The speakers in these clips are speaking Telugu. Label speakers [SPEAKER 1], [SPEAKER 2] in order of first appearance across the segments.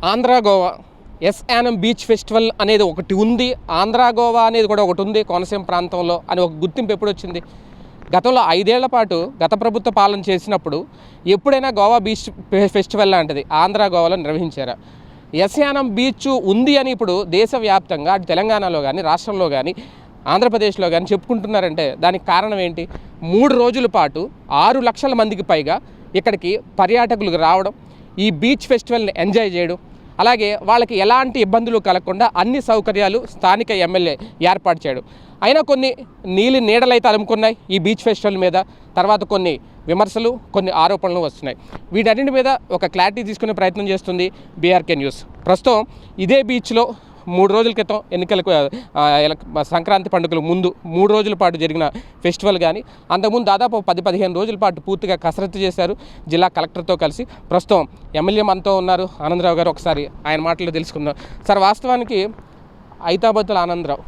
[SPEAKER 1] ఆంధ్ర గోవా ఎస్యానం బీచ్ ఫెస్టివల్ అనేది ఒకటి ఉంది. ఆంధ్ర గోవా అనేది కూడా ఒకటి ఉంది కోనసీమ ప్రాంతంలో అని ఒక గుర్తింపు ఎప్పుడు వచ్చింది? గతంలో 5 ఏళ్ల పాటు గత ప్రభుత్వ పాలన చేసినప్పుడు ఎప్పుడైనా గోవా బీచ్ ఫెస్టివల్ లాంటిది ఆంధ్ర గోవాలో నిర్వహించారా? ఎస్యానం బీచ్ ఉంది అని ఇప్పుడు దేశవ్యాప్తంగా అటు తెలంగాణలో కానీ రాష్ట్రంలో కానీ ఆంధ్రప్రదేశ్లో కానీ చెప్పుకుంటున్నారంటే దానికి కారణం ఏంటి? 3 రోజుల పాటు 6 లక్షల మందికి పైగా ఇక్కడికి పర్యాటకులకు రావడం, ఈ బీచ్ ఫెస్టివల్ని ఎంజాయ్ చేయడం, అలాగే వాళ్ళకి ఎలాంటి ఇబ్బందులు కలగకుండా అన్ని సౌకర్యాలు స్థానిక ఎమ్మెల్యే ఏర్పాటు చేయడం. అయినా కొన్ని నీడలైతే అలుముకున్నాయి ఈ బీచ్ ఫెస్టివల్ మీద. తర్వాత కొన్ని విమర్శలు, కొన్ని ఆరోపణలు వస్తున్నాయి. వీటన్నింటి మీద ఒక క్లారిటీ తీసుకునే ప్రయత్నం చేస్తుంది బీఆర్కే న్యూస్. ప్రస్తుతం ఇదే బీచ్లో 3 రోజుల క్రితం ఎన్నికలకు సంక్రాంతి పండుగల ముందు 3 రోజుల పాటు జరిగిన ఫెస్టివల్ కానీ, అంతకుముందు దాదాపు 10-15 రోజుల పాటు పూర్తిగా కసరత్తు చేశారు జిల్లా కలెక్టర్తో కలిసి. ప్రస్తుతం ఎమ్మెల్యే మనతో ఉన్నారు ఆనందరావు గారు. ఒకసారి ఆయన మాటల్లో తెలుసుకుందాం. సార్, వాస్తవానికి ఐతాబత్తుల ఆనందరావు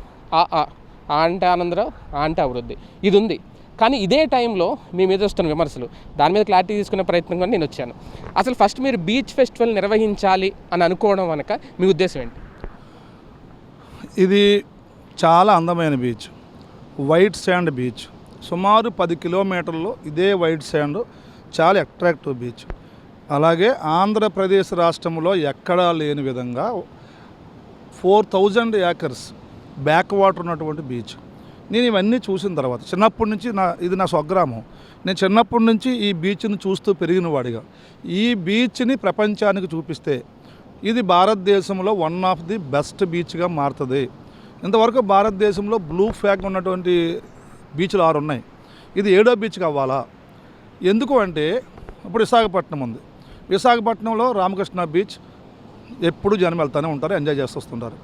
[SPEAKER 1] అంటే ఆనందరావు అంటే అభివృద్ధి ఇది ఉంది, కానీ ఇదే టైంలో మీ మీద వస్తున్న విమర్శలు, దాని మీద క్లారిటీ తీసుకునే ప్రయత్నంగా నేను వచ్చాను. అసలు ఫస్ట్ మీరు బీచ్ ఫెస్టివల్ నిర్వహించాలి అని అనుకోవడం వెనక మీ ఉద్దేశం ఏంటి?
[SPEAKER 2] ఇది చాలా అందమైన బీచ్, వైట్ శాండ్ బీచ్. సుమారు 10 కిలోమీటర్లు ఇదే వైట్ శాండ్, చాలా అట్రాక్టివ్ బీచ్. అలాగే ఆంధ్రప్రదేశ్ రాష్ట్రంలో ఎక్కడా లేని విధంగా 4000 ఏకర్స్ బ్యాక్ వాటర్ ఉన్నటువంటి బీచ్. నేను ఇవన్నీ చూసిన తర్వాత చిన్నప్పటి నుంచి ఇది నా స్వగ్రామం. నేను చిన్నప్పటి నుంచి ఈ బీచ్ని చూస్తూ పెరిగిన వాడిగా ఈ బీచ్ని ప్రపంచానికి చూపిస్తే ఇది భారతదేశంలో వన్ ఆఫ్ ది బెస్ట్ బీచ్గా మారుతుంది. ఇంతవరకు భారతదేశంలో బ్లూ ఫ్లాగ్ ఉన్నటువంటి బీచ్లు 6 ఉన్నాయి. ఇది 7వ బీచ్ కావాలా? ఎందుకు అంటే ఇప్పుడు విశాఖపట్నం ఉంది. విశాఖపట్నంలో రామకృష్ణ బీచ్ ఎప్పుడు జనం వెళ్తూనే ఉంటారు, ఎంజాయ్ చేస్తూ వస్తుంటారు.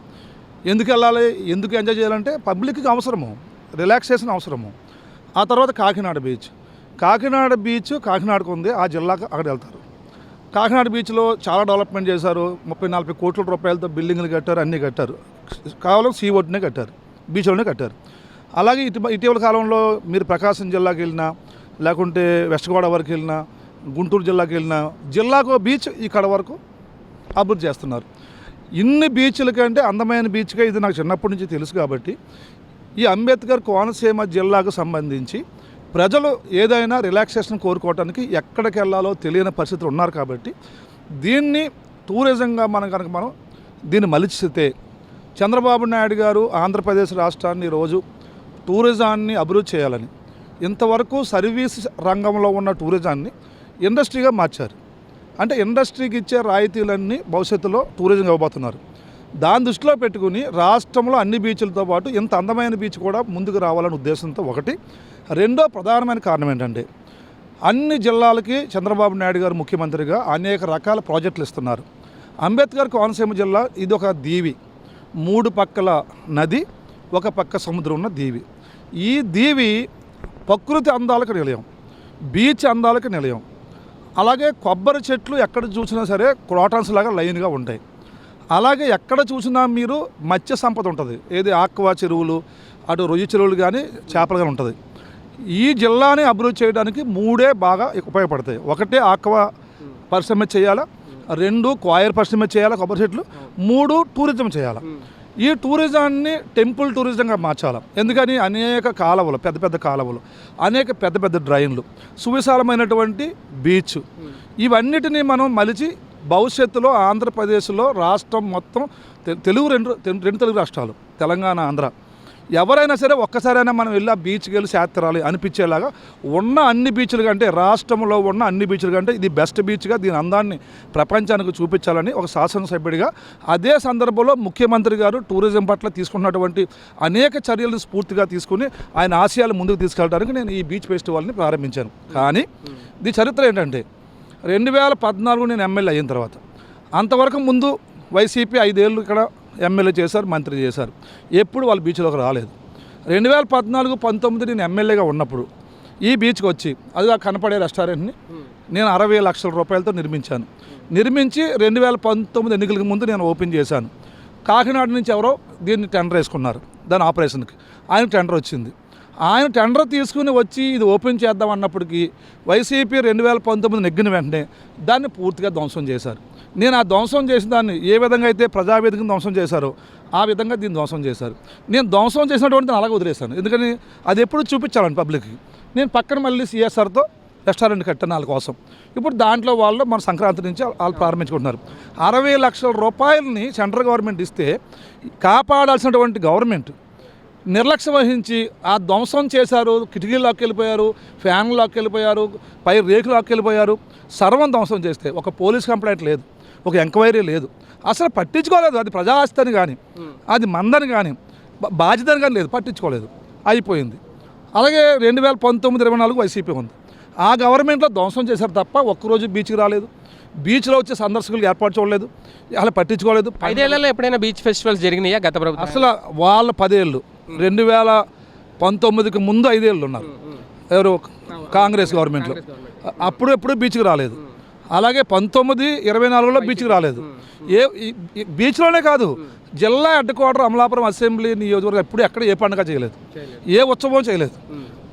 [SPEAKER 2] ఎందుకు వెళ్ళాలి, ఎందుకు ఎంజాయ్ చేయాలంటే పబ్లిక్కి అవసరము, రిలాక్సేషన్ అవసరము. ఆ తర్వాత కాకినాడ బీచ్ కాకినాడకు ఉంది, ఆ జిల్లాకు అక్కడ వెళ్తారు. కాకినాడ బీచ్లో చాలా డెవలప్మెంట్ చేశారు. 30-40 కోట్ల రూపాయలతో బిల్డింగ్లు కట్టారు, అన్నీ కట్టారు. కేవలం సీ ఒడ్డునే కట్టారు, బీచ్లోనే కట్టారు. అలాగే ఇటీవల కాలంలో మీరు ప్రకాశం జిల్లాకి వెళ్ళినా, లేకుంటే వెస్ట్ గోదావరికి వెళ్ళినా, గుంటూరు జిల్లాకి వెళ్ళినా, జిల్లాకు బీచ్ ఇక్కడ వరకు అభివృద్ధి చేస్తున్నారు. ఇన్ని బీచ్ల కంటే అందమైన బీచ్గా ఇది నాకు చిన్నప్పటి నుంచి తెలుసు. కాబట్టి ఈ అంబేద్కర్ కోనసీమ జిల్లాకు సంబంధించి ప్రజలు ఏదైనా రిలాక్సేషన్ కోరుకోవడానికి ఎక్కడికి వెళ్ళాలో తెలియని పరిస్థితులు ఉన్నారు. కాబట్టి దీన్ని టూరిజంగా మనం దీన్ని మలిచితే చంద్రబాబు నాయుడు గారు ఆంధ్రప్రదేశ్ రాష్ట్రాన్ని ఈరోజు టూరిజాన్ని అభివృద్ధి చేయాలని, ఇంతవరకు సర్వీస్ రంగంలో ఉన్న టూరిజాన్ని ఇండస్ట్రీగా మార్చారు. అంటే ఇండస్ట్రీకి ఇచ్చే రాయితీలన్నీ భవిష్యత్తులో టూరిజం ఇవ్వబోతున్నారు. దాని దృష్టిలో పెట్టుకుని రాష్ట్రంలో అన్ని బీచ్లతో పాటు ఇంత అందమైన బీచ్ కూడా ముందుకు రావాలనే ఉద్దేశంతో ఒకటి. రెండో ప్రధానమైన కారణం ఏంటంటే అన్ని జిల్లాలకి చంద్రబాబు నాయుడు గారు ముఖ్యమంత్రిగా అనేక రకాల ప్రాజెక్టులు ఇస్తున్నారు. అంబేద్కర్ కోనసీమ జిల్లా ఇది ఒక దీవి, 3 పక్కల నది, ఒక పక్క సముద్రం ఉన్న దీవి. ఈ దీవి ప్రకృతి అందాలకు నిలయం, బీచ్ అందాలకు నిలయం. అలాగే కొబ్బరి చెట్లు ఎక్కడ చూసినా సరే క్రోటాన్స్ లాగా లైన్గా ఉంటాయి. అలాగే ఎక్కడ చూసినా మీరు మత్స్య సంపద ఉంటుంది. ఏది ఆక్వా చెరువులు, అటు రొయ్య చెరువులు కానీ చేపలు కానీ ఉంటుంది. ఈ జిల్లాని అభివృద్ధి చేయడానికి 3 బాగా ఉపయోగపడతాయి. 1 ఆక్వా పరిశ్రమ చేయాలా, 2 క్వాయర్ పరిశ్రమ చేయాలా, కొబ్బరి చెట్లు, 3 టూరిజం చేయాలా. ఈ టూరిజాన్ని టెంపుల్ టూరిజంగా మార్చాలి. ఎందుకని అనేక కాలువలు, పెద్ద కాలువలు, అనేక పెద్ద డ్రైన్లు, సువిశాలమైనటువంటి బీచ్, ఇవన్నిటినీ మనం మలిచి భవిష్యత్తులో ఆంధ్రప్రదేశ్లో రాష్ట్రం మొత్తం రెండు తెలుగు రాష్ట్రాలు తెలంగాణ, ఆంధ్ర, ఎవరైనా సరే ఒక్కసారైనా మనం వెళ్ళి ఆ బీచ్కి వెళ్ళి చేత్తరాలి అనిపించేలాగా ఉన్న అన్ని బీచ్లు కంటే, రాష్ట్రంలో ఉన్న అన్ని బీచ్ల కంటే ఇది బెస్ట్ బీచ్గా దీని అందాన్ని ప్రపంచానికి చూపించాలని ఒక శాసనసభ్యుడిగా, అదే సందర్భంలో ముఖ్యమంత్రి గారు టూరిజం పట్ల తీసుకున్నటువంటి అనేక చర్యలను స్ఫూర్తిగా తీసుకుని ఆయన ఆశయాలు ముందుకు తీసుకెళ్ళడానికి నేను ఈ బీచ్ ఫెస్టివల్ని ప్రారంభించాను. కానీ దీని చరిత్ర ఏంటంటే 2014 నేను ఎమ్మెల్యే అయిన తర్వాత, అంతవరకు ముందు వైసీపీ 5 ఏళ్ళు ఇక్కడ ఎమ్మెల్యే చేశారు, మంత్రి చేశారు. ఎప్పుడు వాళ్ళు బీచ్లోకి రాలేదు. 2014-19 నేను ఎమ్మెల్యేగా ఉన్నప్పుడు ఈ బీచ్కి వచ్చి అది కనపడే రెస్టారెంట్ని నేను 60 లక్షల రూపాయలతో నిర్మించి 2019 ఎన్నికలకు ముందు నేను ఓపెన్ చేశాను. కాకినాడ నుంచి ఎవరో దీన్ని టెండర్ వేసుకున్నారు, దాని ఆపరేషన్కి. ఆయన టెండర్ వచ్చింది. ఆయన టెండర్ తీసుకుని వచ్చి ఇది ఓపెన్ చేద్దాం అన్నప్పటికీ వైసీపీ 2019 నెగ్గిన వెంటనే దాన్ని పూర్తిగా ధ్వంసం చేశారు. నేను ఆ ధ్వంసం చేసిన దాన్ని ఏ విధంగా అయితే ప్రజావేదికను ధ్వంసం చేశారో ఆ విధంగా దీన్ని ధ్వంసం చేశారు. నేను ధ్వంసం చేసినటువంటి దాన్ని అలాగే వదిలేశాను, ఎందుకని అది ఎప్పుడు చూపించాలని పబ్లిక్కి. నేను పక్కన మళ్ళీ సిఎస్ఆర్తో రెస్టారెంట్ కట్టాను వాళ్ళ కోసం. ఇప్పుడు దాంట్లో వాళ్ళు మన సంక్రాంతి నుంచి వాళ్ళు ప్రారంభించుకుంటున్నారు. 60 లక్షల రూపాయలని సెంట్రల్ గవర్నమెంట్ ఇస్తే కాపాడాల్సినటువంటి గవర్నమెంట్ నిర్లక్ష్యం వహించి ఆ ధ్వంసం చేశారు. కిటికీలోకి వెళ్ళిపోయారు, ఫ్యాన్లోకి వెళ్ళిపోయారు, పై రేకులోకి వెళ్ళిపోయారు. సర్వం ధ్వంసం చేస్తే ఒక పోలీస్ కంప్లైంట్ లేదు, ఒక ఎంక్వైరీ లేదు, అసలు పట్టించుకోలేదు. అది ప్రజా ఆస్తిని కానీ అది మందని కానీ బాధ్యతని కానీ లేదు, పట్టించుకోలేదు, అయిపోయింది. అలాగే 2019-24 వైసీపీ ఉంది. ఆ గవర్నమెంట్లో ధ్వంసం చేశారు తప్ప ఒక్కరోజు బీచ్కి రాలేదు, బీచ్లో వచ్చే సందర్శకులు ఏర్పాటు చూడలేదు, అలా పట్టించుకోలేదు.
[SPEAKER 1] 5 ఏళ్లలో ఎప్పుడైనా బీచ్ ఫెస్టివల్స్ జరిగినాయా గత ప్రభుత్వం?
[SPEAKER 2] అసలు వాళ్ళ 10 ఏళ్ళు, 2019కి ముందు 5 ఏళ్ళు ఉన్నారు ఎవరు, కాంగ్రెస్ గవర్నమెంట్లో. అప్పుడు ఎప్పుడు బీచ్కి రాలేదు. అలాగే 19-24లో బీచ్కి రాలేదు. బీచ్లోనే కాదు, జిల్లా హెడ్ క్వార్టర్ అమలాపురం అసెంబ్లీ నియోజకవర్గం ఎప్పుడు ఎక్కడ ఏ పండుగ చేయలేదు, ఏ ఉత్సవం చేయలేదు.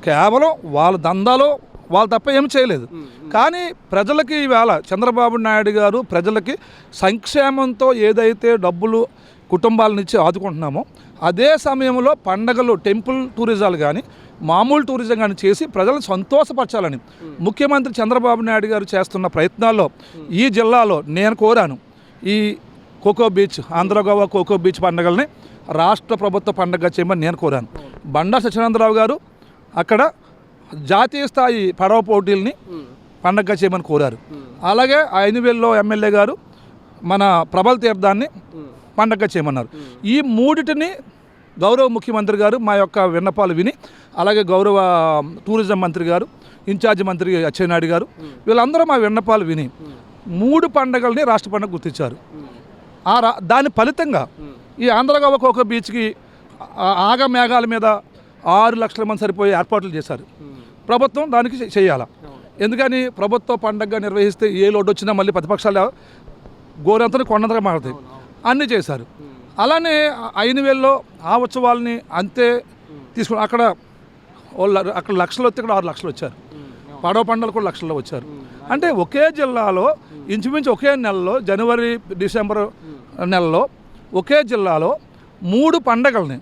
[SPEAKER 2] కేవలం వాళ్ళ దందాలో వాళ్ళు తప్ప ఏమి చేయలేదు. కానీ ప్రజలకి ఈవేళ చంద్రబాబు నాయుడు గారు ప్రజలకి సంక్షేమంతో ఏదైతే డబ్బులు కుటుంబాలనిచ్చి ఆదుకుంటున్నామో అదే సమయంలో పండగలు, టెంపుల్ టూరిజాలు కానీ మామూలు టూరిజం కానీ చేసి ప్రజలను సంతోషపరచాలని ముఖ్యమంత్రి చంద్రబాబు నాయుడు గారు చేస్తున్న ప్రయత్నాల్లో ఈ జిల్లాలో నేను కోరాను. ఈ coco beach, Andhra Goa coco beach పండుగల్ని రాష్ట్ర ప్రభుత్వ పండుగ చేయమని నేను కోరాను. బండా సత్యనారాయణరావు గారు అక్కడ జాతీయ స్థాయి పడవ పోటీల్ని పండగగా చేయమని కోరారు. అలాగే ఐనువేల్లో ఎమ్మెల్యే గారు మన ప్రబల్ తీర్థాన్ని పండగగా చేయమన్నారు. ఈ మూడిటిని గౌరవ ముఖ్యమంత్రి గారు మా యొక్క విన్నపాలు విని, అలాగే గౌరవ టూరిజం మంత్రి గారు, ఇన్ఛార్జి మంత్రి అచ్చెన్నాయుడు గారు, వీళ్ళందరూ మా విన్నపాలు విని 3 పండగల్ని రాష్ట్ర పండుగ గుర్తించారు. దాని ఫలితంగా ఈ ఆంధ్ర గోవా కోకో బీచ్కి ఆగ మేఘాల మీద 6 లక్షల మంది సరిపోయే ఏర్పాట్లు చేశారు. ప్రభుత్వం దానికి చేయాలా, ఎందుకని ప్రభుత్వ పండగగా నిర్వహిస్తే ఏ లోటు వచ్చినా మళ్ళీ ప్రతిపక్షాలు గోరంతని కొండంతగా మారుతాయి, అన్నీ చేశారు. అలానే ఐనువేల్లో ఆ ఉత్సవాలని అంతే తీసుకుని అక్కడ లక్షలు వస్తే ఇక్కడ 6 లక్షలు వచ్చారు. పడవ పండుగలు కూడా లక్షల్లో వచ్చారు. అంటే ఒకే జిల్లాలో ఇంచుమించు ఒకే నెలలో, జనవరి డిసెంబర్ నెలలో ఒకే జిల్లాలో 3 పండగల్ని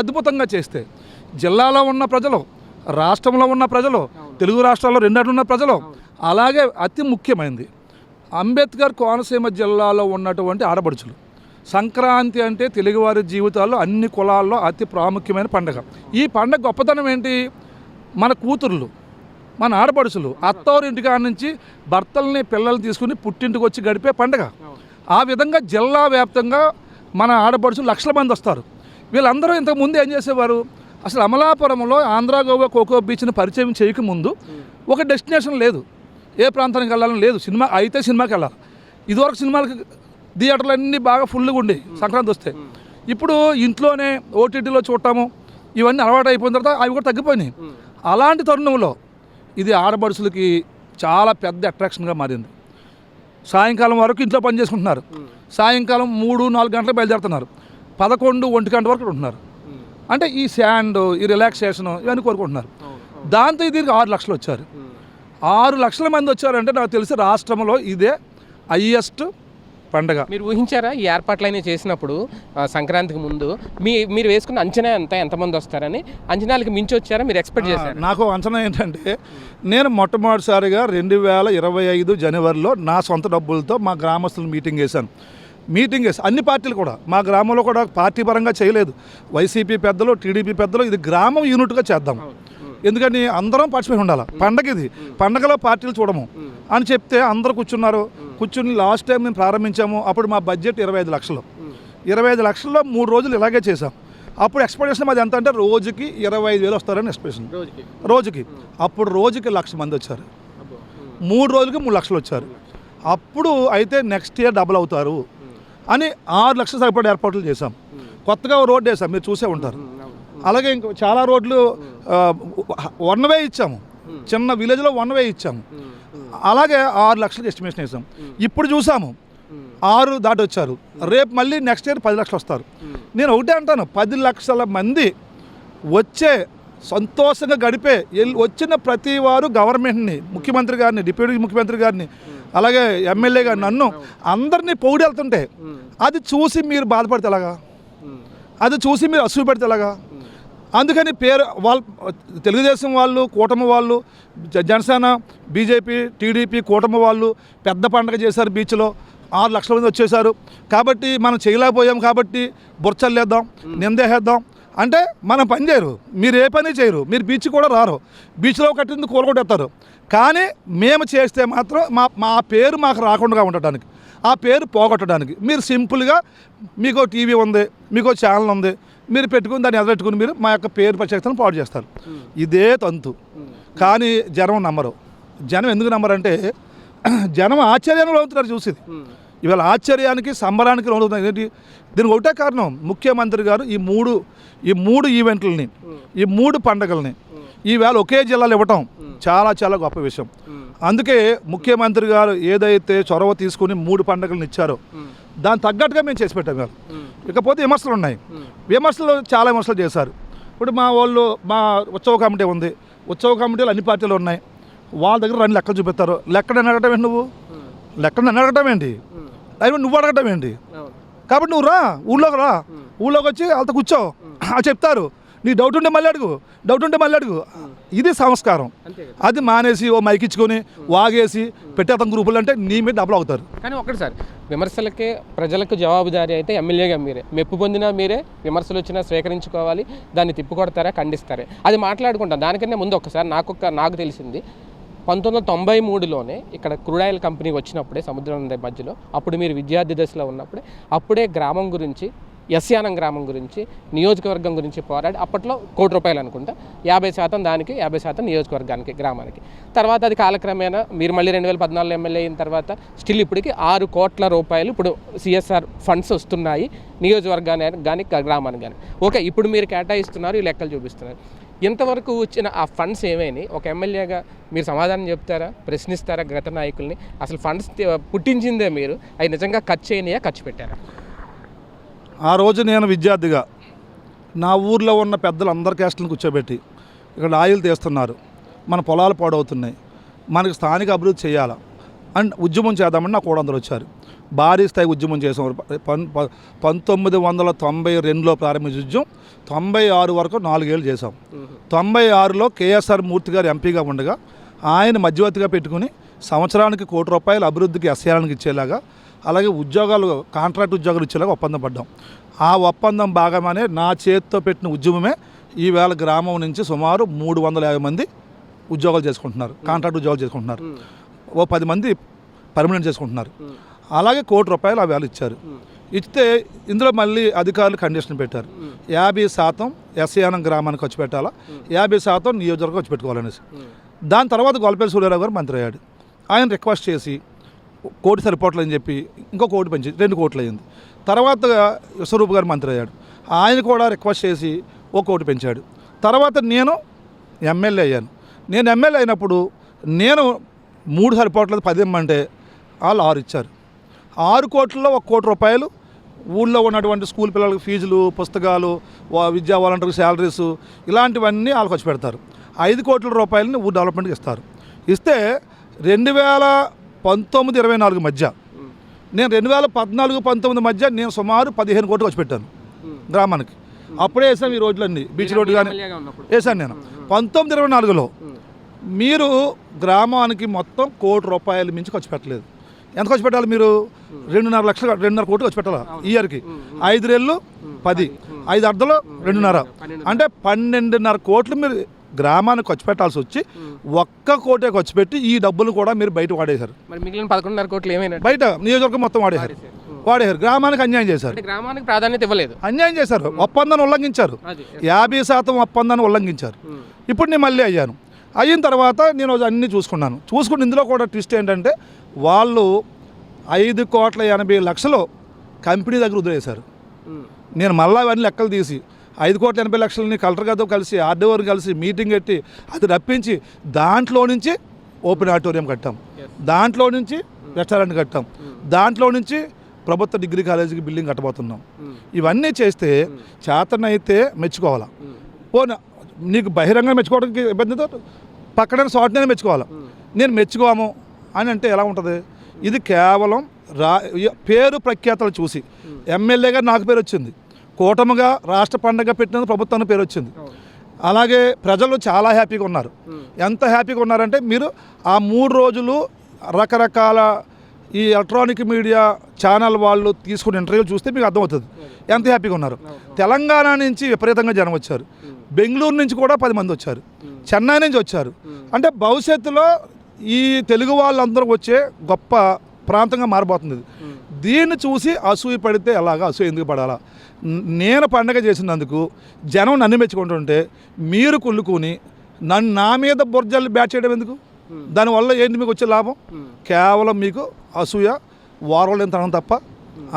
[SPEAKER 2] అద్భుతంగా చేస్తే జిల్లాలో ఉన్న ప్రజలు, రాష్ట్రంలో ఉన్న ప్రజలు, తెలుగు రాష్ట్రాల్లో 2 ఉన్న ప్రజలు, అలాగే అతి ముఖ్యమైనది అంబేద్కర్ కోనసీమ జిల్లాలో ఉన్నటువంటి ఆడపడుచులు. సంక్రాంతి అంటే తెలుగువారి జీవితాల్లో అన్ని కులాల్లో అతి ప్రాముఖ్యమైన పండుగ. ఈ పండుగ గొప్పతనం ఏంటి? మన కూతుర్లు, మన ఆడపడుచులు అత్తవారి ఇంటికాడ నుంచి భర్తల్ని పిల్లల్ని తీసుకుని పుట్టింటికి వచ్చి గడిపే పండుగ. ఆ విధంగా జిల్లా వ్యాప్తంగా మన ఆడపడుచులు లక్షల మంది వస్తారు. వీళ్ళందరూ ఇంతకుముందు ఏం చేసేవారు? అసలు అమలాపురంలో ఆంధ్ర గోవా కోకో బీచ్ని పరిచయం చేయకముందు ఒక డెస్టినేషన్ లేదు, ఏ ప్రాంతానికి వెళ్ళాలని లేదు. సినిమా అయితే సినిమాకి వెళ్ళాలి. ఇదివరకు సినిమాలకి థియేటర్లు అన్నీ బాగా ఫుల్గా ఉండే సంక్రాంతి వస్తే. ఇప్పుడు ఇంట్లోనే ఓటీటీలో చూడటము ఇవన్నీ అలవాటు అయిపోయిన తర్వాత అవి కూడా తగ్గిపోయినాయి. అలాంటి తరుణంలో ఇది ఆడపడుచులకి చాలా పెద్ద అట్రాక్షన్గా మారింది. సాయంకాలం వరకు ఇంట్లో పని చేసుకుంటున్నారు, సాయంకాలం 3-4 గంటలకు బయలుదేరుతున్నారు, 11-1 గంట వరకు ఉంటున్నారు. అంటే ఈ శాండ్, ఈ రిలాక్సేషన్ ఇవన్నీ కోరుకుంటున్నారు. దాంతో దీనికి 6 లక్షలు వచ్చారు. 6 లక్షల మంది వచ్చారంటే నాకు తెలిసి రాష్ట్రంలో ఇదే హైయెస్ట్ పండగ.
[SPEAKER 1] మీరు ఊహించారా ఈ ఏర్పాట్లైనా చేసినప్పుడు సంక్రాంతికి ముందు మీరు వేసుకున్న అంచనా ఎంతమంది వస్తారని? అంచనాలకు మించి వచ్చారా? మీరు ఎక్స్పెక్ట్ చేశారు?
[SPEAKER 2] నాకు అంచనా ఏంటంటే, నేను మొట్టమొదటిసారిగా 2025 జనవరిలో నా సొంత డబ్బులతో మా గ్రామస్తులు మీటింగ్ వేశాను. అన్ని పార్టీలు కూడా మా గ్రామంలో కూడా పార్టీ పరంగా చేయలేదు. వైసీపీ పెద్దలు, టీడీపీ పెద్దలు ఇది గ్రామం యూనిట్గా చేద్దాం, ఎందుకని అందరం పార్టిసిపేట్ ఉండాలి. పండగ ఇది, పండగలో పార్టీలు చూడము అని చెప్తే అందరూ కూర్చుని లాస్ట్ టైం మేము ప్రారంభించాము. అప్పుడు మా బడ్జెట్ 25 లక్షలు. 25 లక్షల్లో 3 రోజులు ఇలాగే చేసాం. అప్పుడు ఎక్స్పెక్టేషన్ మాది ఎంత అంటే రోజుకి 25,000 వస్తారని ఎక్స్పెక్టేషన్. రోజుకి అప్పుడు రోజుకి 1,00,000 మంది వచ్చారు. 3 రోజులకి 3 లక్షలు వచ్చారు. అప్పుడు అయితే నెక్స్ట్ ఇయర్ డబుల్ అవుతారు అని 6 లక్షల సరిపడే ఏర్పాట్లు చేశాం. కొత్తగా రోడ్డు వేసాం, మీరు చూసే ఉంటారు. అలాగే ఇంకో చాలా రోడ్లు 1 వే ఇచ్చాము, చిన్న విలేజ్లో 1 వే ఇచ్చాము. అలాగే 6 లక్షలకు ఎస్టిమేషన్ వేసాం. ఇప్పుడు చూసాము 6 దాటి వచ్చారు. రేపు మళ్ళీ నెక్స్ట్ ఇయర్ 10 లక్షలు వస్తారు. నేను ఒకటే అంటాను, 10 లక్షల మంది వచ్చే సంతోషంగా గడిపే వచ్చిన ప్రతి వారు గవర్నమెంట్ని, ముఖ్యమంత్రి గారిని, డిప్యూటీ ముఖ్యమంత్రి గారిని, అలాగే ఎమ్మెల్యే గారిని, నన్ను అందరినీ పొగిడెళ్తుంటే అది చూసి మీరు బాధపడితే ఎలాగా, అది చూసి మీరు అసూయ పడితే ఎలాగా? అందుకని వాళ్ళు తెలుగుదేశం వాళ్ళు, కూటమి వాళ్ళు, జనసేన, బీజేపీ, టీడీపీ కూటమి వాళ్ళు పెద్ద పండగ చేశారు. బీచ్లో 6 లక్షల మంది వచ్చేసారు కాబట్టి మనం చేయలేకపోయాం కాబట్టి బుర్చల్లేద్దాం, నిందేసేద్దాం అంటే మనం పని చేయరు. మీరు ఏ పని చేయరు, మీరు బీచ్ కూడా రారు. బీచ్లో కట్టింది కూలగొట్టేస్తారు. కానీ మేము చేస్తే మాత్రం మా పేరు మాకు రాకుండా ఉండటానికి, ఆ పేరు పోగొట్టడానికి మీరు సింపుల్గా మీకు టీవీ ఉంది, మీకు ఛానల్ ఉంది, మీరు పెట్టుకుని దాన్ని ఎదరెట్టుకుని మీరు మా యొక్క పేరు ప్రత్యేకతను పాడు చేస్తారు. ఇదే తంతు. కానీ జనం నమ్మరు. జనం ఎందుకు నమ్మరంటే జనం ఆశ్చర్యానికి లోతున్నారు చూసేది. ఇవాళ ఆశ్చర్యానికి, సంబరానికి లోనవుతుంది. ఏంటి దీనికి ఒకటే కారణం, ముఖ్యమంత్రి గారు ఈ మూడు ఈవెంట్లని, ఈ 3 పండుగల్ని ఈవేళ ఒకే జిల్లాలో ఇవ్వటం చాలా చాలా గొప్ప విషయం. అందుకే ముఖ్యమంత్రి గారు ఏదైతే చొరవ తీసుకుని 3 పండుగలను ఇచ్చారో దాని తగ్గట్టుగా మేము చేసి పెట్టాం. ఇవాళ ఇకపోతే విమర్శలు ఉన్నాయి. చాలా విమర్శలు చేశారు. ఇప్పుడు మా ఉత్సవ కమిటీ ఉంది. ఉత్సవ కమిటీలు అన్ని పార్టీలు ఉన్నాయి. వాళ్ళ దగ్గర రెండు లెక్కలు చూపిస్తారు. లెక్కడని అడగటం ఏంటి నువ్వు? లెక్కడని అడగటం ఏంటి? అవి నువ్వు అడగటం ఏంటి? కాబట్టి నువ్వు రా, ఊళ్ళోకి వచ్చి వాళ్ళతో కూర్చో, చెప్తారు. నీ డౌట్ ఉంటే మళ్ళీ అడుగు. ఇది సంస్కారం. అది మానేసి ఓ మైక్ ఇచ్చుకొని వాగేసి పెట్టేతం గ్రూపులు అంటే నీ మీద డబ్బులు అవుతారు.
[SPEAKER 1] కానీ ఒకటి సార్, విమర్శలకే ప్రజలకు జవాబుదారీ అయితే ఎమ్మెల్యేగా మీరే, మెప్పు పొందినా మీరే, విమర్శలు వచ్చినా స్వీకరించుకోవాలి, దాన్ని తిప్పుకొడతారా, ఖండిస్తారా, అది మాట్లాడుకుంటాం. దానికన్నా ముందు ఒకసారి నాకు తెలిసింది 1993లోనే ఇక్కడ క్రూడాయిల్ కంపెనీ వచ్చినప్పుడే సముద్రం మధ్యలో, అప్పుడు మీరు విద్యార్థి దశలో ఉన్నప్పుడే, అప్పుడే గ్రామం గురించి, ఎస్యానం గ్రామం గురించి, నియోజకవర్గం గురించి పోరాడి అప్పట్లో ₹1,00,00,000 అనుకుంటా, 50% దానికి, 50% నియోజకవర్గానికి, గ్రామానికి. తర్వాత అది కాలక్రమేణా మీరు మళ్ళీ 2014 ఎమ్మెల్యే అయిన తర్వాత స్టిల్ ఇప్పటికి ₹6 కోట్ల ఇప్పుడు సిఎస్ఆర్ ఫండ్స్ వస్తున్నాయి నియోజకవర్గానికి కానీ గ్రామానికి కానీ. ఓకే, ఇప్పుడు మీరు కేటాయిస్తున్నారు, ఈ లెక్కలు చూపిస్తున్నారు. ఇంతవరకు వచ్చిన ఆ ఫండ్స్ ఏమైనాయి? ఒక ఎమ్మెల్యేగా మీరు సమాధానం చెప్తారా, ప్రశ్నిస్తారా గత నాయకుల్ని? అసలు ఫండ్స్ పుట్టించిందే మీరు, అవి నిజంగా ఖర్చు అయినాయా, ఖర్చు పెట్టారా?
[SPEAKER 2] ఆ రోజు నేను విద్యార్థిగా నా ఊర్లో ఉన్న పెద్దలు అందరి క్యాస్టులను కూర్చోబెట్టి ఇక్కడ ఆయిల్ తీస్తున్నారు, మన పొలాలు పాడవుతున్నాయి, మనకి స్థానిక అభివృద్ధి చేయాలా అండ్ ఉద్యమం చేద్దామని నాకు కూడా అందరూ వచ్చారు. భారీ స్థాయి ఉద్యమం చేసాం. 1992లో ప్రారంభించిన ఉద్యమం 96 వరకు 4 ఏళ్ళు చేసాం. 96లో కేఎస్ఆర్ మూర్తి గారు ఎంపీగా ఉండగా ఆయన మధ్యవర్తిగా పెట్టుకుని సంవత్సరానికి ₹1,00,00,000 అభివృద్ధికి ఎస్యానికి ఇచ్చేలాగా, అలాగే ఉద్యోగాలు, కాంట్రాక్ట్ ఉద్యోగాలు ఇచ్చేలాగా ఒప్పందం పడ్డాం. ఆ ఒప్పందం భాగమనే నా చేతితో పెట్టిన ఉద్యమమే ఈవేళ గ్రామం నుంచి సుమారు 350 మంది ఉద్యోగాలు చేసుకుంటున్నారు, కాంట్రాక్ట్ ఉద్యోగాలు చేసుకుంటున్నారు. ఓ 10 మంది పర్మనెంట్ చేసుకుంటున్నారు. అలాగే ₹1,00,00,000 ఆ వేళ ఇచ్చారు. ఇస్తే ఇందులో మళ్ళీ అధికారులు కండిషన్ పెట్టారు, 50% ఎస్యానం గ్రామానికి ఖర్చు పెట్టాలా, 50% నియోజకవర్గం ఖర్చు పెట్టుకోవాలనేసి. దాని తర్వాత గొల్లపల్లి సూర్యారావు గారు మంత్రి అయ్యాడు. ఆయన రిక్వెస్ట్ చేసి ₹1,00,00,000 సరిపోవట్లని చెప్పి ఇంకో ₹1,00,00,000 పెంచి ₹2,00,00,000 అయింది. తర్వాత విశ్వరూప్ గారు మంత్రి అయ్యాడు. ఆయన కూడా రిక్వెస్ట్ చేసి ₹1,00,00,000 పెంచాడు. తర్వాత నేను ఎమ్మెల్యే అయ్యాను. నేను ఎమ్మెల్యే అయినప్పుడు నేను 3 సరిపోవట్లేదు 10 ఇమ్మంటే వాళ్ళు 6 ఇచ్చారు. 6 కోట్లలో ₹1,00,00,000 ఊళ్ళో ఉన్నటువంటి స్కూల్ పిల్లలకు ఫీజులు, పుస్తకాలు, విద్యా వాలంటీర్లకు శాలరీస్, ఇలాంటివన్నీ వాళ్ళు ఖర్చు పెడతారు. ₹5 కోట్ల ఊరు డెవలప్మెంట్కి ఇస్తారు. ఇస్తే 2019-24 మధ్య, నేను 2014-19 మధ్య నేను సుమారు 15 కోట్లు ఖర్చు పెట్టాను గ్రామానికి. అప్పుడే వేసాను ఈ రోడ్లన్నీ, బీచ్ రోడ్డు కానీ వేసాను నేను. 19-24లో మీరు గ్రామానికి మొత్తం ₹1,00,00,000 మించి ఖర్చు పెట్టలేదు. ఎంత ఖర్చు పెట్టాలి మీరు? 2.5 కోట్లు ఖర్చు పెట్టాలి ఇయర్కి. 5 రెళ్ళు 10, 5 అర్ధలు 2.5, అంటే 12.5 కోట్లు మీరు గ్రామానికి ఖర్చు పెట్టాల్సి వచ్చి ₹1 కోటే ఖర్చు పెట్టి ఈ డబ్బులు కూడా మీరు బయట వాడేశారు.
[SPEAKER 1] మిగిలిన 11.5 కోట్లు ఏమైనా బయట
[SPEAKER 2] నియోజకవర్గం మొత్తం వాడేశారు. గ్రామానికి అన్యాయం చేశారు,
[SPEAKER 1] గ్రామానికి ప్రాధాన్యత ఇవ్వలేదు,
[SPEAKER 2] అన్యాయం చేశారు, ఒప్పందాన్ని ఉల్లంఘించారు, 50% ఒప్పందాన్ని ఉల్లంఘించారు. ఇప్పుడు నేను మళ్ళీ అయ్యాను. అయిన తర్వాత నేను అన్నీ చూసుకున్నాను. ఇందులో కూడా ట్విస్ట్ ఏంటంటే వాళ్ళు ₹5,80,00,000 కంపెనీ దగ్గర వదిలేశారు. నేను మళ్ళీ అవన్నీ లెక్కలు తీసి ₹5,80,00,000 కలెక్టర్ గారితో కలిసి, ఆర్డీఓని కలిసి మీటింగ్ పెట్టి అది రప్పించి దాంట్లో నుంచి ఓపెన్ ఆడిటోరియం కట్టాం, దాంట్లో నుంచి రెస్టారెంట్ కట్టాం, దాంట్లో నుంచి ప్రభుత్వ డిగ్రీ కాలేజీకి బిల్డింగ్ కట్టబోతున్నాం. ఇవన్నీ చేస్తే చేతనైతే మెచ్చుకోవాలా. పోనీ నీకు బహిరంగ మెచ్చుకోవడానికి ఇబ్బందితో పక్కన చోటనే మెచ్చుకోవాలి. నేను మెచ్చుకోము అని అంటే ఎలా ఉంటుంది? ఇది కేవలం పేరు ప్రఖ్యాతలు చూసి ఎమ్మెల్యేగా నాకు పేరు వచ్చింది, కూటమిగా రాష్ట్ర పండగ పెట్టిన ప్రభుత్వానికి పేరు వచ్చింది. అలాగే ప్రజలు చాలా హ్యాపీగా ఉన్నారు. ఎంత హ్యాపీగా ఉన్నారంటే మీరు ఆ 3 రోజులు రకరకాల ఈ ఎలక్ట్రానిక్ మీడియా ఛానల్ వాళ్ళు తీసుకున్న ఇంటర్వ్యూలు చూస్తే మీకు అర్థమవుతుంది ఎంత హ్యాపీగా ఉన్నారు. తెలంగాణ నుంచి విపరీతంగా జనం వచ్చారు, బెంగళూరు నుంచి కూడా 10 మంది వచ్చారు, చెన్నై నుంచి వచ్చారు. అంటే భవిష్యత్తులో ఈ తెలుగు వాళ్ళందరూ వచ్చే గొప్ప ప్రాంతంగా మారిపోతుంది. దీన్ని చూసి అసూయ పడితే ఎలాగా? అసూయ ఎందుకు పడాలా? నేను పండగ చేసినందుకు జనం నన్ను మెచ్చుకుంటుంటే మీరు కుళ్ళుకుని నా మీద బుర్జల్ని బ్యాట్ చేయడం ఎందుకు? దానివల్ల ఏంటి మీకు వచ్చే లాభం? కేవలం మీకు అసూయ, వారలేనితనం తప్ప.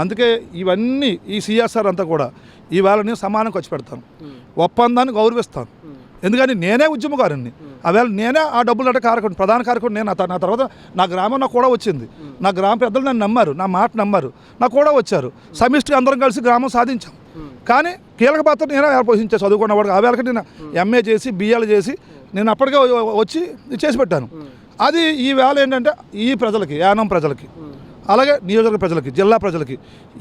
[SPEAKER 2] అందుకే ఇవన్నీ ఈ సిఎస్ఆర్ అంతా కూడా ఈవేళ నేను సమానం ఖర్చు పెడతాను, ఒప్పందాన్ని గౌరవిస్తాను. ఎందుకని నేనే ఉద్యమకారుని, ఆవేళ నేనే ఆ డబ్బులు అంటే కారకుడు, ప్రధాన కారకుడు నేను. నా తర్వాత నా గ్రామం నాకు కూడా వచ్చింది, నా గ్రామ పెద్దలు నన్ను నమ్మారు, నా మాట నమ్మారు, నాకు కూడా వచ్చారు. సమిష్టిగా అందరం కలిసి గ్రామం సాధించాం. కానీ కీలక పాత్ర నేనే పోషించే చదువుకున్నవాడు. ఆవేళకి నేను ఎంఏ చేసి బిఏలు చేసి నేను అప్పటికే వచ్చి చేసి పెట్టాను. అది ఈ వేళ ఏంటంటే ఈ ప్రజలకి, యానం ప్రజలకి, అలాగే నియోజకవర్గ ప్రజలకి, జిల్లా ప్రజలకి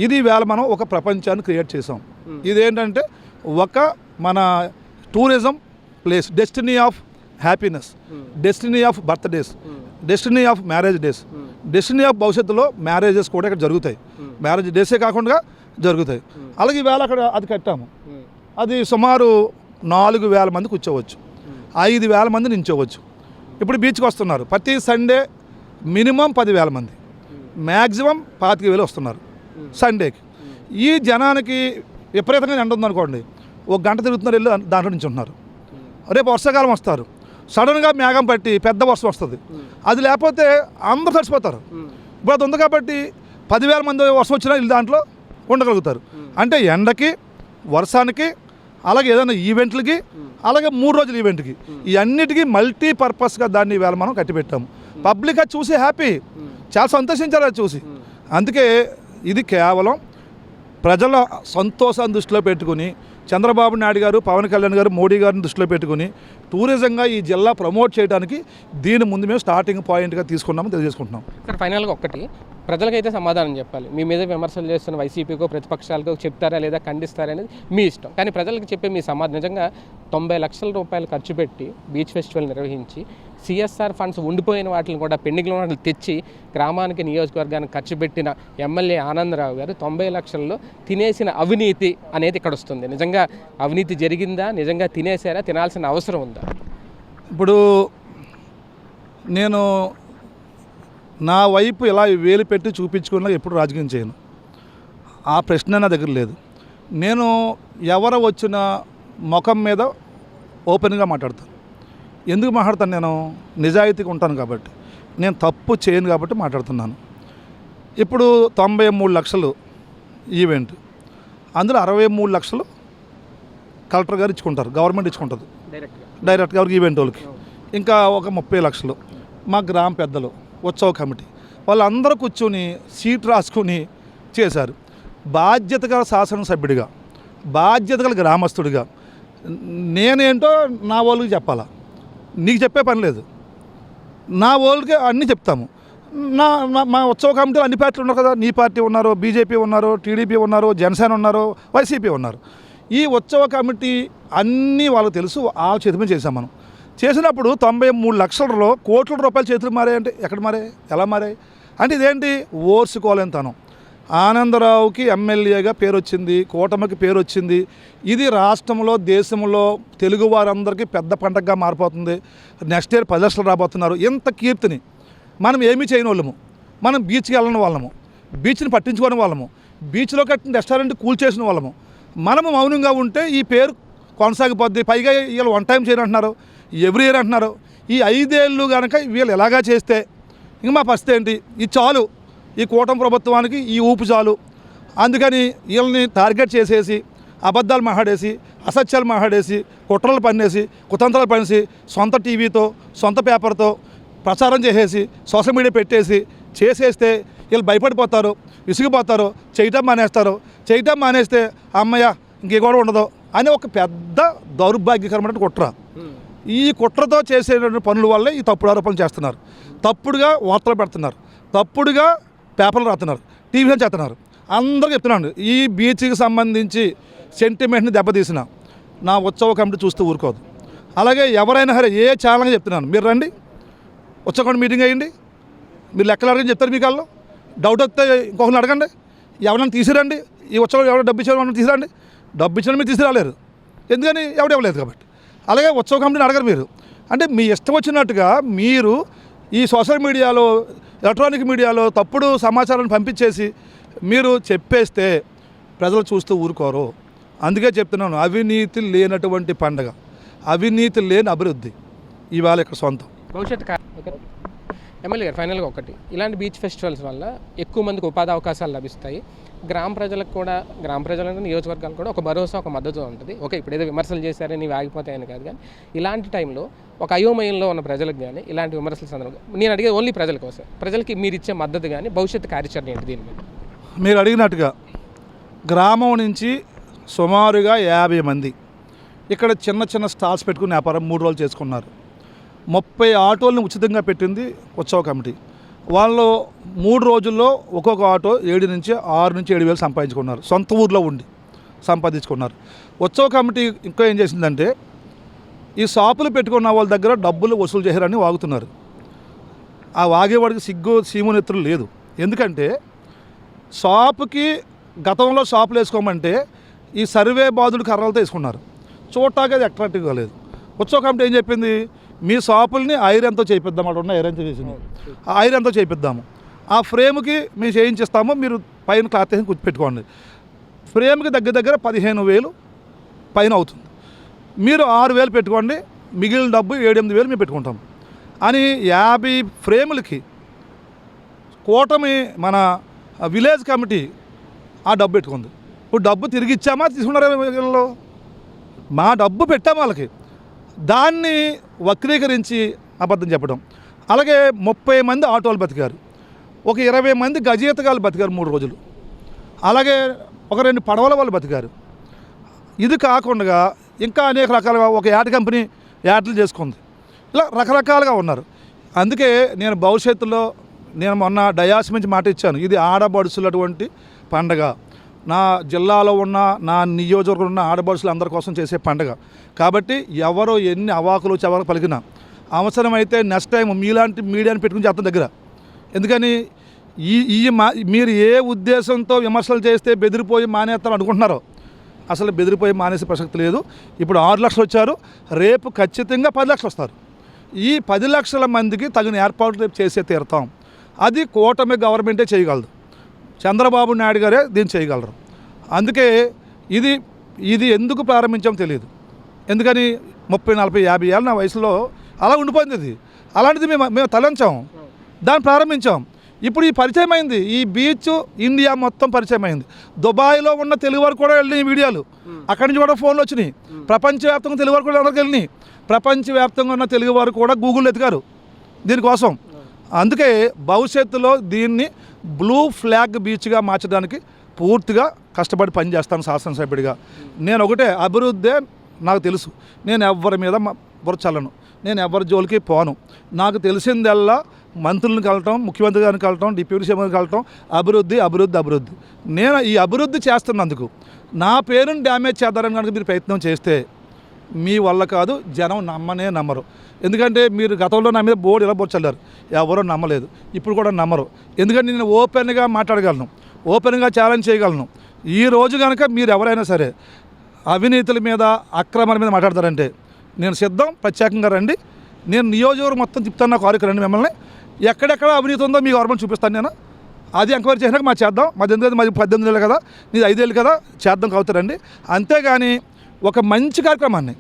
[SPEAKER 2] ఇది వేళ మనం ఒక ప్రపంచాన్ని క్రియేట్ చేసాం. ఇదేంటంటే ఒక మన tourism place, destiny of happiness, destiny of birthdays, destiny of marriage days, destiny of భవిష్యత్తులో మ్యారేజెస్ కూడా ఇక్కడ జరుగుతాయి. మ్యారేజ్ డేసే కాకుండా జరుగుతాయి. అలాగే ఈవేళ అక్కడ అది కట్టాము. అది సుమారు 4,000 మంది కూర్చోవచ్చు, 5,000 మంది నించోవచ్చు. ఇప్పుడు బీచ్కి వస్తున్నారు ప్రతి సండే మినిమం 10,000 మంది, మ్యాక్సిమం 25,000 వస్తున్నారు సండేకి. ఈ జనానికి విపరీతంగా ఎండ ఉందనుకోండి, 1 గంట తిరుగుతున్నారు, వెళ్ళి దాంట్లో నుంచి ఉంటున్నారు. రేపు వర్షాకాలం వస్తారు, సడన్గా మేఘం పట్టి పెద్ద వర్షం వస్తుంది, అది లేకపోతే అందరూ తడిసిపోతారు. ఇప్పుడు అది ఉంది కాబట్టి 10,000 మంది వర్షం వచ్చినా వీళ్ళు దాంట్లో ఉండగలుగుతారు. అంటే ఎండకి, వర్షానికి, అలాగే ఏదైనా ఈవెంట్లకి, అలాగే 3 రోజుల ఈవెంట్కి, ఈ అన్నిటికీ మల్టీపర్పస్గా దాన్ని ఈవేళ మనం కట్టిపెట్టాము. పబ్లిక్ అది చూసి హ్యాపీ, చాలా సంతోషించారు అది చూసి. అందుకే ఇది కేవలం ప్రజల సంతోషాన్ని దృష్టిలో పెట్టుకుని చంద్రబాబు నాయుడు గారు, పవన్ కళ్యాణ్ గారు, మోడీ గారిని దృష్టిలో పెట్టుకుని టూరిజంగా ఈ జిల్లా ప్రమోట్ చేయడానికి దీని ముందు మేము స్టార్టింగ్ పాయింట్గా తీసుకున్నాము, తెలియజేసుకుంటున్నాం.
[SPEAKER 1] సార్ ఫైనల్గా ఒక్కటి, ప్రజలకైతే సమాధానం చెప్పాలి. మీ మీద విమర్శలు చేస్తున్న వైసీపీకో ప్రతిపక్షాలకు చెప్తారా లేదా ఖండిస్తారా అనేది మీ ఇష్టం. కానీ ప్రజలకు చెప్పే మీ సమాధానం, నిజంగా 90 లక్షల రూపాయలు ఖర్చు పెట్టి బీచ్ ఫెస్టివల్ నిర్వహించి సిఎస్ఆర్ ఫండ్స్ ఉండిపోయిన వాటిని కూడా పెండింగ్లో వాటిని తెచ్చి గ్రామానికి, నియోజకవర్గానికి ఖర్చు పెట్టిన ఎమ్మెల్యే ఆనందరావు గారు 90 లక్షల్లో తినేసిన అవినీతి అనేది ఇక్కడ వస్తుంది. నిజంగా అవినీతి జరిగిందా? నిజంగా తినేసారా? తినాల్సిన అవసరం ఉందా?
[SPEAKER 2] ఇప్పుడు నేను నా వైపు ఇలా వేలు పెట్టి చూపించుకున్నా ఎప్పుడు రాజకీయం చేయను, ఆ ప్రశ్న నా దగ్గర లేదు. నేను ఎవరు వచ్చిన ముఖం మీద ఓపెన్గా మాట్లాడతాను. ఎందుకు మాట్లాడతాను? నేను నిజాయితీగా ఉంటాను కాబట్టి, నేను తప్పు చేయను కాబట్టి మాట్లాడుతున్నాను. ఇప్పుడు 93 లక్షలు ఈవెంట్, అందులో 63 లక్షలు కలెక్టర్ గారు ఇచ్చుకుంటారు, గవర్నమెంట్ ఇచ్చుకుంటుంది డైరెక్ట్గా ఎవరికి ఈవెంట్ వాళ్ళకి. ఇంకా ఒక 30 లక్షలు మా గ్రామ పెద్దలు, ఉత్సవ కమిటీ వాళ్ళందరూ కూర్చొని సీట్ రాసుకొని చేశారు. బాధ్యత గల శాసనసభ్యుడిగా, బాధ్యత గల గ్రామస్తుడిగా నేనేంటో నా వాళ్ళకి చెప్పాలా? నీకు చెప్పే పని లేదు, నా వాళ్ళకి అన్నీ చెప్తాము. మా ఉత్సవ కమిటీలో అన్ని పార్టీలు ఉన్నారు కదా, నీ పార్టీ ఉన్నారు, బీజేపీ ఉన్నారు, టీడీపీ ఉన్నారు, జనసేన ఉన్నారు, వైసీపీ ఉన్నారు. ఈ ఉత్సవ కమిటీ అన్నీ వాళ్ళకి తెలుసు, ఆ చేతి మీద చేసాం మనం. చేసినప్పుడు 93 లక్షలలో కోట్ల రూపాయలు చేతులు మారాయంటే ఎక్కడ మారాయి, ఎలా మారాయి అంటే ఇదేంటి? ఓర్చుకోలేనితనం. ఆనందరావుకి ఎమ్మెల్యేగా పేరు వచ్చింది, కూటమికి పేరు వచ్చింది. ఇది రాష్ట్రంలో, దేశంలో తెలుగు వారందరికీ పెద్ద పండగగా మారిపోతుంది. నెక్స్ట్ ఇయర్ 10 లక్షలు రాబోతున్నారు. ఇంత కీర్తిని మనం ఏమీ చేయని వాళ్ళము, మనం బీచ్కి వెళ్ళని వాళ్ళము, బీచ్ని పట్టించుకోని వాళ్ళము, బీచ్లో కట్టిన రెస్టారెంట్ కూల్చేసిన వాళ్ళము. మనము మౌనంగా ఉంటే ఈ పేరు కొనసాగిపోద్ది. పైగా వీళ్ళు 1 టైం చేయనంటున్నారు, ఎవ్రీ ఇయర్ అంటున్నారు. ఈ 5 ఏళ్ళు కనుక వీళ్ళు ఎలాగా చేస్తే ఇంక మా పరిస్థితి ఏంటి? ఇది చాలు, ఈ కూటమి ప్రభుత్వానికి ఈ ఊపు చాలు. అందుకని వీళ్ళని టార్గెట్ చేసేసి అబద్ధాలు మాట్లాడేసి, అసత్యాలు మాట్లాడేసి, కుట్రలు పన్నేసి, కుతంత్రాలు పనేసి, సొంత టీవీతో, సొంత పేపర్తో ప్రచారం చేసేసి, సోషల్ మీడియా పెట్టేసి చేసేస్తే వీళ్ళు భయపడిపోతారు, విసిగిపోతారు, చేయటం మానేస్తారు. చేయటం మానేస్తే అమ్మయ్య ఇంకే కూడా ఉండదు అని ఒక పెద్ద దౌర్భాగ్యకరమైన కుట్ర. ఈ కుట్రతో చేసేటువంటి పనుల వల్లే ఈ తప్పుడు ఆరోపణలు చేస్తున్నారు, తప్పుడుగా వార్తలు పెడుతున్నారు, తప్పుడుగా పేపర్లు రాస్తున్నారు, టీవీలో చేస్తున్నారు. అందరికీ చెప్తున్నాను, ఈ బీచ్కి సంబంధించి సెంటిమెంట్ని దెబ్బతీసిన నా ఉత్సవ కమిటీ చూస్తూ ఊరుకోదు. అలాగే ఎవరైనా సరే ఏ ఛానల్గా చెప్తున్నాను, మీరు రండి ఉత్సవ కమిటీ మీటింగ్ అయ్యండి, మీరు లెక్కలు అడగని చెప్తారు. మీ కాల్లో డౌట్ వస్తే ఇంకొకరిని అడగండి, ఎవరైనా తీసిరండి, ఈ ఉత్సవం ఎవరు డబ్బు ఇచ్చారు వాళ్ళని తీసిరండి. డబ్బు ఇచ్చిన మీరు తీసుకురాలేరు, ఎందుకని ఎవడెవ్వలేదు కాబట్టి. అలాగే ఉత్సవ కమిటీని అడగరు మీరు. అంటే మీ ఇష్టం వచ్చినట్టుగా మీరు ఈ సోషల్ మీడియాలో, ఎలక్ట్రానిక్ మీడియాలో తప్పుడు సమాచారాన్ని పంపించేసి మీరు చెప్పేస్తే ప్రజలు చూస్తూ ఊరుకోరు. అందుకే చెప్తున్నాను, అవినీతి లేనటువంటి పండగ, అవినీతి లేని అభివృద్ధి ఇవాళ ఇక్కడ సొంతం.
[SPEAKER 1] భవిష్యత్తు ఎమ్మెల్యే గారు ఫైనల్గా ఒకటి, ఇలాంటి బీచ్ ఫెస్టివల్స్ వల్ల ఎక్కువ మందికి ఉపాధి అవకాశాలు లభిస్తాయి. గ్రామ ప్రజలకు కూడా, గ్రామ ప్రజలంటే నియోజకవర్గాలకు కూడా ఒక భరోసా, ఒక మద్దతు ఉంటుంది. ఓకే, ఇప్పుడు ఏదో విమర్శలు చేశారని నీవు ఆగిపోతాయని కాదు, కానీ ఇలాంటి టైంలో ఒక అయోమయంలో ఉన్న ప్రజలకు కానీ ఇలాంటి విమర్శల సందర్భంగా నేను అడిగేది ఓన్లీ ప్రజల కోసం, ప్రజలకి మీరు ఇచ్చే మద్దతు కానీ భవిష్యత్తు కార్యాచరణ ఏంటి దీని మీద?
[SPEAKER 2] మీరు అడిగినట్టుగా గ్రామం నుంచి సుమారుగా 50 మంది ఇక్కడ చిన్న చిన్న స్టాల్స్ పెట్టుకుని వ్యాపారం 3 రోజులు చేసుకున్నారు. 30 ఆటోలను ఉచితంగా పెట్టింది ఉత్సవ కమిటీ. వాళ్ళు 3 రోజుల్లో ఒక్కొక్క ఆటో 6 నుంచి 7 వేలు సంపాదించుకున్నారు, సొంత ఊర్లో ఉండి సంపాదించుకున్నారు. ఉత్సవ కమిటీ ఇంకా ఏం చేసిందంటే, ఈ షాపులు పెట్టుకున్న వాళ్ళ దగ్గర డబ్బులు వసూలు చేశారని వాగుతున్నారు. ఆ వాగేవాడికి సిగ్గు సీమునెత్తులు లేదు. ఎందుకంటే షాపుకి గతంలో షాపులు వేసుకోమంటే ఈ సర్వే బాధుడు కర్రలతో వేసుకున్నారు, చూడటానికి అది అట్రాక్టివ్గా లేదు. ఉత్సవ కమిటీ ఏం చెప్పింది, మీ షాపుల్ని ఐరన్తో చేయిద్దాం, అక్కడ ఉన్న ఐరన్తో చేసింది, ఆ ఐరన్తో చేయిద్దాము, ఆ ఫ్రేమ్కి మేము చేయించిస్తాము, మీరు పైన క్లాత్ వేసి కూర్చిపెట్టుకోండి. ఫ్రేమ్కి దగ్గర 15,000 పైన అవుతుంది, మీరు 6,000 పెట్టుకోండి, మిగిలిన డబ్బు 7-8 వేలు మేము పెట్టుకుంటాం అని 50 ఫ్రేములకి కూటమి మన విలేజ్ కమిటీ ఆ డబ్బు పెట్టుకుంది. ఇప్పుడు డబ్బు తిరిగి ఇచ్చామా, తీసుకున్నారా? మా డబ్బు పెట్టాము వాళ్ళకి, దాన్ని వక్రీకరించి అబద్ధం చెప్పడం. అలాగే 30 మంది ఆటోలు బతికారు, ఒక 20 మంది గజేతగాళ్ళు బతికారు 3 రోజులు, అలాగే ఒక 2 పడవల వాళ్ళు బతికారు. ఇది కాకుండా ఇంకా అనేక రకాలుగా ఒక యాడ్ కంపెనీ యాడ్లు చేసుకుంది, ఇలా రకరకాలుగా ఉన్నారు. అందుకే నేను భవిష్యత్తులో నేను మొన్న డయాస్ నుంచి మాట ఇచ్చాను, ఇది ఆడబడుచులటువంటి పండగ, నా జిల్లాలో ఉన్న నా నియోజకవర్గంలో ఉన్న ఆడబడుచులు అందరి కోసం చేసే పండగ కాబట్టి ఎవరో ఎన్ని అవాకులు చవరకు పలికినా అవసరమైతే నెక్స్ట్ టైం మీలాంటి మీడియాని పెట్టుకుని చేస్తాం దగ్గర. ఎందుకని మీరు ఏ ఉద్దేశంతో విమర్శలు చేస్తే బెదిరిపోయి మానేస్తారు అనుకుంటున్నారో, అసలు బెదిరిపోయి మానేసే ప్రసక్తి లేదు. ఇప్పుడు 6 లక్షలు వచ్చారు, రేపు ఖచ్చితంగా 10 లక్షలు వస్తారు. ఈ 10 లక్షల మందికి తగిన ఏర్పాట్లు రేపు చేసే తీరుతాం. అది కూటమి గవర్నమెంటే చేయగలదు, చంద్రబాబు నాయుడు గారే దీన్ని చేయగలరు. అందుకే ఇది ఎందుకు ప్రారంభించామో తెలియదు. ఎందుకని 30, 40, 50 ఏళ్ళ నా వయసులో అలా ఉండిపోయింది. ఇది అలాంటిది మేము తలంచాం, దాన్ని ప్రారంభించాం. ఇప్పుడు ఈ పరిచయం అయింది, ఈ బీచ్ ఇండియా మొత్తం పరిచయం అయింది. దుబాయ్లో ఉన్న తెలుగు వారు కూడా వెళ్ళినాయి వీడియోలు, అక్కడి నుంచి కూడా ఫోన్లు వచ్చినాయి. ప్రపంచవ్యాప్తంగా తెలుగు వారు కూడా అందరికి వెళ్ళినాయి. ప్రపంచవ్యాప్తంగా ఉన్న తెలుగు వారు కూడా గూగుల్ ఎతికారు దీనికోసం. అందుకే భవిష్యత్తులో దీన్ని బ్లూ ఫ్లాగ్ బీచ్గా మార్చడానికి పూర్తిగా కష్టపడి పనిచేస్తాను శాసనసభ్యుడిగా. నేను ఒకటే, అభివృద్ధే నాకు తెలుసు, నేను ఎవరి మీద బురచలను, నేను ఎవరి జోలికి పోను. నాకు తెలిసిందల్లా మంత్రులను కలటం, ముఖ్యమంత్రి గారిని కలటం, డిప్యూటీ సీఎం గారిని కలటం, అభివృద్ధి అభివృద్ధి అభివృద్ధి. నేను ఈ అభివృద్ధి చేస్తున్నందుకు నా పేరుని డ్యామేజ్ చేద్దారని కనుక మీరు ప్రయత్నం చేస్తే మీ వల్ల కాదు, జనం నమ్మరు. ఎందుకంటే మీరు గతంలో నా మీద బోర్డు ఇలా బొచ్చల్లారు, ఎవరో నమ్మలేదు, ఇప్పుడు కూడా నమ్మరు. ఎందుకంటే నేను ఓపెన్గా మాట్లాడగలను, ఓపెన్గా ఛాలెంజ్ చేయగలను. ఈరోజు కనుక మీరు ఎవరైనా సరే అవినీతుల మీద, అక్రమాల మీద మాట్లాడతారంటే నేను సిద్ధం, ప్రత్యేకంగా రండి. నేను నియోజకవర్గం మొత్తం తిప్పుతాను, నా కారుకి రండి, మిమ్మల్ని ఎక్కడెక్కడ అవినీతి ఉందో మీ గవర్నమెంట్ చూపిస్తాను నేను. అది ఎంక్వైరీ చేసినాక మా చేద్దాం. మాది 18 ఏళ్ళు కదా, నీది 5 ఏళ్ళు కదా, చేద్దాం అవుతారండి. అంతేగాని ఒక మంచి కార్యక్రమాన్ని,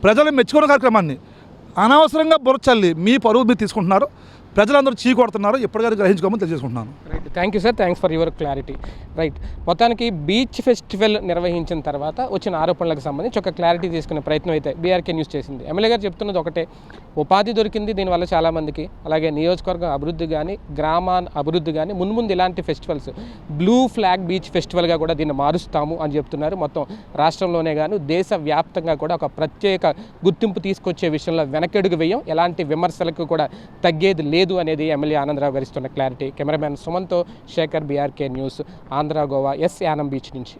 [SPEAKER 2] ప్రజలు మెచ్చుకున్న కార్యక్రమాన్ని అనవసరంగా బుర్రచల్లి మీ పరువు మీరు తీసుకుంటున్నారు, ప్రజలందరూ చీకొడుతున్నారు. ఎప్పటికైనా గ్రహించుకోమని తెలియజేసుకుంటున్నాను.
[SPEAKER 1] Thank you sir, thanks for your clarity. Right, మొత్తానికి బీచ్ ఫెస్టివల్ నిర్వహించిన తర్వాత వచ్చిన ఆరోపణలకు సంబంధించి ఒక క్లారిటీ తీసుకునే ప్రయత్నం అయితే బీఆర్కే న్యూస్ చేసింది. ఎమ్మెల్యే గారు చెప్తున్నది ఒకటే, ఉపాధి దొరికింది దీనివల్ల చాలామందికి, అలాగే నియోజకవర్గం అభివృద్ధి కానీ గ్రామాన్ అభివృద్ధి కానీ మున్ముందు ఇలాంటి ఫెస్టివల్స్ బ్లూ ఫ్లాగ్ బీచ్ ఫెస్టివల్గా కూడా దీన్ని మారుస్తాము అని చెప్తున్నారు. మొత్తం రాష్ట్రంలోనే గాను దేశవ్యాప్తంగా కూడా ఒక ప్రత్యేక గుర్తింపు తీసుకొచ్చే విషయంలో వెనకడుగు వేయం, ఎలాంటి విమర్శలకు కూడా తగ్గేది లేదు అనేది ఎమ్మెల్యే ఆనందరావు గారు ఇస్తున్న క్లారిటీ. కెమెరామ్యాన్ సుమన్తో శేఖర్, బీఆర్కే న్యూస్, ఆంధ్ర గోవా ఎస్ యానం బీచ్ నుంచి.